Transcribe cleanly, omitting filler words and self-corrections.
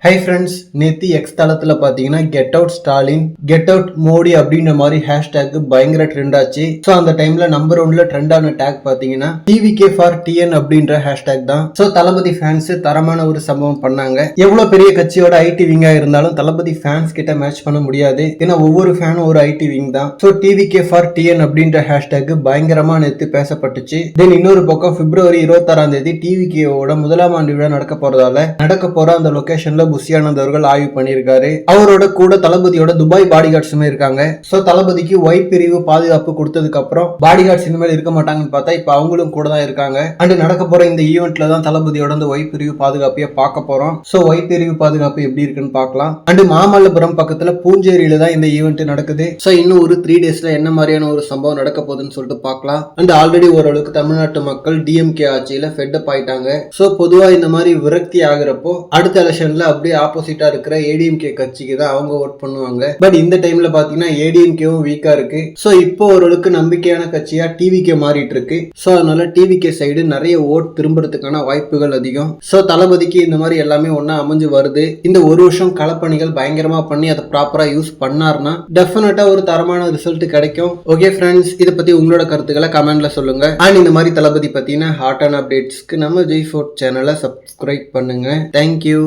Hi friends, நேத்தி X தளத்துல பாத்தீங்கன்னா get out Stalin, get out Modi அப்படின்ற மாதிரி ஹேஷ்டேக் பயங்கர ட்ரெண்ட் ஆச்சு. ஸோ அந்த டைம்ல நம்பர் 1ல ட்ரெண்ட் ஆன டேக் பாத்தீங்கன்னா டிவிகே ஃபார் டிஎன் அப்படின்ற ஹேஷ்டேக் தான். ஸோ தளபதி ஃபேன்ஸ் தரமான ஒரு சம்பவம் பண்ணாங்க. எவ்வளவு பெரிய கட்சியோட ஐடி விங்கா இருந்தாலும் தளபதி ஃபேன்ஸ் கிட்ட மேட்ச் பண்ண முடியாது. ஏன்னா ஒவ்வொரு ஃபேனும் ஒரு ஐடி விங் தான். ஸோ டிவிகே ஃபார் டிஎன் அப்படின்ற ஹேஷ்டேக் பயங்கரமா நேத்து பேசப்பட்டுச்சு. தென் இன்னொரு பக்கம் பிப்ரவரி 26ஆம் தேதி டிவிகேவோட முதலாம் ஆண்டு விழா நடக்க போற அந்த லொகேஷன்ல புஷி ஆனந்த் அவர்கள் ஆய்வு பண்ணியிருக்காரு. அவரோட கூட தளபதியோட துபாய் பாடி கார்ட்ஸுமே இருக்காங்க. சோ தளபதிக்கு ஒய் பிரிவு பாதுகாப்பு கொடுத்ததுக்கு அப்புறம் பாடி கார்ட்ஸ் இனிமேல் இருக்க மாட்டாங்கன்னு பார்த்தா இப்ப அவங்களும் கூட தான் இருக்காங்க. அண்ட் நடக்க போற இந்த ஈவெண்ட்ல தான் தளபதியோட அந்த ஒய் பிரிவு பாதுகாப்பைய பார்க்க போறோம். சோ ஒய் பிரிவு பாதுகாப்பு எப்படி இருக்குன்னு பார்க்கலாம். அண்ட் மாமல்லபுரம் பக்கத்துல பூஞ்சேரியில தான் இந்த ஈவெண்ட் நடக்குது. சோ இன்னும் ஒரு 3 டேஸ்ல என்ன மாதிரியான ஒரு சம்பவம் நடக்க போகுதுன்னு சொல்லிட்டு பார்க்கலாம். அண்ட் ஆல்ரெடி ஓரளவுக்கு தமிழ்நாட்டு மக்கள் டிஎம்கே ஆட்சியில ஃபெட்டப் ஆயிட்டாங்க. சோ பொதுவா இந்த மாதிரி விரக்தி ஆகுறப்போ அடுத்த எலெக்ஷன்ல அப்படியே ஆப்போசிட்டா இருக்கிற ஏடிஎம்கே கட்சிக்கு தான் அவங்க ஓட் பண்ணுவாங்க. பட் இந்த டைம்ல பாத்தீங்கன்னா ஏடிஎம்கேவும் வீக்கா இருக்கு. சோ இப்போ ஓரளவுக்கு நம்பிக்கையான கட்சியா டிவிகே மாறிட்டு இருக்கு. சோ அதனால டிவிகே சைடு நிறைய ஓட் திரும்புறதுக்கான வாய்ப்புகள் அதிகம். சோ தளபதிக்கு இந்த மாதிரி எல்லாமே ஒன்னா அமைஞ்சு வருது. இந்த ஒரு வருஷம் களப்பணிகள் பயங்கரமா பண்ணி அதை ப்ராப்பரா யூஸ் பண்ணார்னா டெஃபினட்டா ஒரு தரமான ரிசல்ட் கிடைக்கும். ஓகே ஃப்ரெண்ட்ஸ், இதை பத்தி உங்களோட கருத்துக்களை கமெண்ட்ல சொல்லுங்க. அண்ட் இந்த மாதிரி தளபதி பத்தின ஹாட்டான அப்டேட்ஸ்க்கு நம்ம ஜெய் ஃபோர்ட் சேனலை சப்ஸ்கிரைப் பண்ணுங்க. தேங்க்யூ.